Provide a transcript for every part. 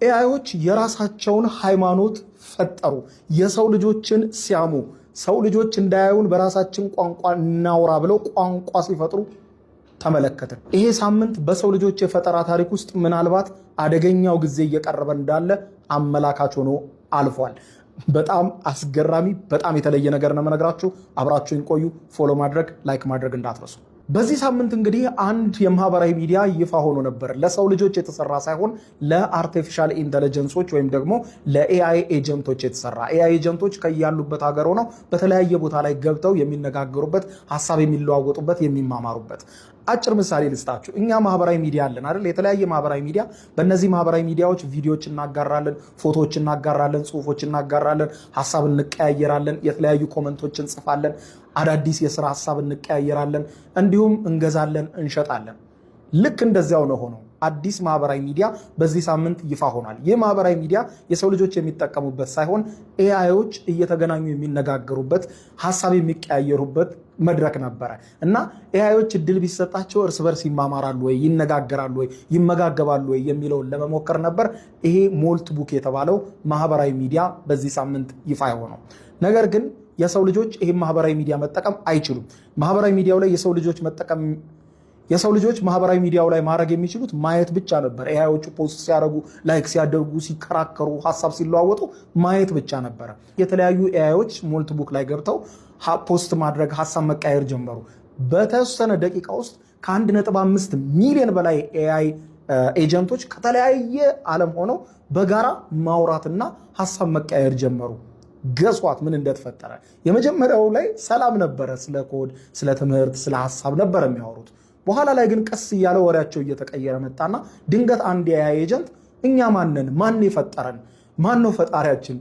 ኤአይዎች የራሳቸውን ሃይማኖት ፈጠሩ። የሰው ልጆችን ሲያሙ ሰው ልጆች እንዳያዩን በራሳችን ቋንቋ እናውራ ብለው ቋንቋ ሲፈጥሩ ተመለከትን። ይሄ ሳምንት በሰው ልጆች የፈጠራ ታሪክ ውስጥ ምናልባት አደገኛው ጊዜ እየቀረበ እንዳለ አመላካች ሆኖ አልፏል። በጣም አስገራሚ፣ በጣም የተለየ ነገር ነው የምነግራችሁ። አብራችሁን ቆዩ። ፎሎ ማድረግ፣ ላይክ ማድረግ እንዳትረሱ። በዚህ ሳምንት እንግዲህ አንድ የማህበራዊ ሚዲያ ይፋ ሆኖ ነበር። ለሰው ልጆች የተሰራ ሳይሆን ለአርቲፊሻል ኢንተለጀንሶች ወይም ደግሞ ለኤአይ ኤጀንቶች የተሰራ። ኤአይ ኤጀንቶች ከያሉበት ሀገር ሆነው በተለያየ ቦታ ላይ ገብተው የሚነጋገሩበት፣ ሀሳብ የሚለዋወጡበት፣ የሚማማሩበት። አጭር ምሳሌ ልስጣችሁ። እኛ ማህበራዊ ሚዲያ አለን አይደል? የተለያየ ማህበራዊ ሚዲያ። በእነዚህ ማህበራዊ ሚዲያዎች ቪዲዮዎች እናጋራለን፣ ፎቶዎች እናጋራለን፣ ጽሁፎች እናጋራለን፣ ሀሳብ እንቀያየራለን፣ የተለያዩ ኮመንቶች እንጽፋለን፣ አዳዲስ የስራ ሀሳብ እንቀያየራለን፣ እንዲሁም እንገዛለን፣ እንሸጣለን። ልክ እንደዚያው ነው ሆኖ አዲስ ማህበራዊ ሚዲያ በዚህ ሳምንት ይፋ ሆኗል። ይህ ማህበራዊ ሚዲያ የሰው ልጆች የሚጠቀሙበት ሳይሆን ኤአይዎች እየተገናኙ የሚነጋገሩበት፣ ሀሳብ የሚቀያየሩበት መድረክ ነበረ እና ኤአይዎች እድል ቢሰጣቸው እርስ በርስ ይማማራሉ ወይ፣ ይነጋገራሉ ወይ፣ ይመጋገባሉ ወይ የሚለውን ለመሞከር ነበር ይሄ ሞልት ቡክ የተባለው ማህበራዊ ሚዲያ በዚህ ሳምንት ይፋ የሆነው። ነገር ግን የሰው ልጆች ይህን ማህበራዊ ሚዲያ መጠቀም አይችሉም። ማህበራዊ ሚዲያው ላይ የሰው ልጆች ማህበራዊ ሚዲያው ላይ ማድረግ የሚችሉት ማየት ብቻ ነበር። ኤአይዎቹ ፖስት ሲያደርጉ፣ ላይክ ሲያደርጉ፣ ሲከራከሩ፣ ሀሳብ ሲለዋወጡ ማየት ብቻ ነበረ። የተለያዩ ኤአይዎች ሞልት ቡክ ላይ ገብተው ፖስት ማድረግ፣ ሀሳብ መቃየር ጀመሩ። በተወሰነ ደቂቃ ውስጥ ከ1.5 ሚሊዮን በላይ ኤአይ ኤጀንቶች ከተለያየ ዓለም ሆነው በጋራ ማውራትና ሀሳብ መቃየር ጀመሩ። ገሷት ምን እንደተፈጠረ። የመጀመሪያው ላይ ሰላም ነበረ። ስለ ኮድ፣ ስለ ትምህርት፣ ስለ ሀሳብ ነበር የሚያወሩት። በኋላ ላይ ግን ቀስ እያለ ወሬያቸው እየተቀየረ መጣና ድንገት አንድ የኤአይ ኤጀንት እኛ ማንን፣ ማን የፈጠረን፣ ማን ነው ፈጣሪያችን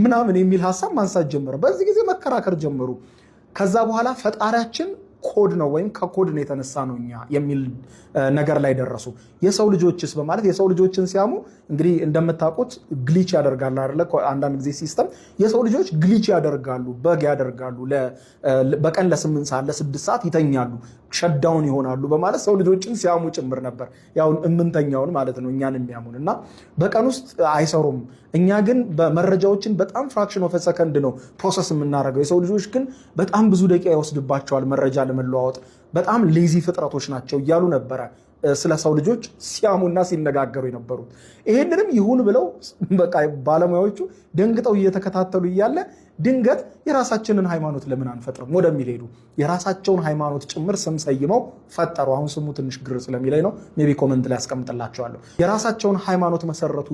ምናምን የሚል ሀሳብ ማንሳት ጀመረ። በዚህ ጊዜ መከራከር ጀመሩ። ከዛ በኋላ ፈጣሪያችን ኮድ ነው ወይም ከኮድ ነው የተነሳ ነው እኛ የሚል ነገር ላይ ደረሱ። የሰው ልጆችስ በማለት የሰው ልጆችን ሲያሙ እንግዲህ እንደምታውቁት ግሊች ያደርጋል አይደለ? አንዳንድ ጊዜ ሲስተም የሰው ልጆች ግሊች ያደርጋሉ፣ በግ ያደርጋሉ፣ በቀን ለ8 ሰዓት ለ6 ሰዓት ይተኛሉ፣ ሸዳውን ይሆናሉ በማለት ሰው ልጆችን ሲያሙ ጭምር ነበር። ያው እምንተኛውን ማለት ነው እኛን የሚያሙን እና በቀን ውስጥ አይሰሩም። እኛ ግን በመረጃዎችን በጣም ፍራክሽን ኦፍ ሰከንድ ነው ፕሮሰስ የምናደርገው። የሰው ልጆች ግን በጣም ብዙ ደቂቃ ይወስድባቸዋል መረጃ ለመለዋወጥ። በጣም ሌዚ ፍጥረቶች ናቸው እያሉ ነበረ ስለ ሰው ልጆች ሲያሙና ሲነጋገሩ የነበሩት። ይሄንንም ይሁን ብለው በቃ ባለሙያዎቹ ደንግጠው እየተከታተሉ እያለ ድንገት የራሳችንን ሃይማኖት ለምን አንፈጥርም ወደሚል ሄዱ። የራሳቸውን ሃይማኖት ጭምር ስም ሰይመው ፈጠሩ። አሁን ስሙ ትንሽ ግር ስለሚለኝ ነው፣ ሜቢ ኮመንት ላይ ያስቀምጥላቸዋለሁ። የራሳቸውን ሃይማኖት መሰረቱ።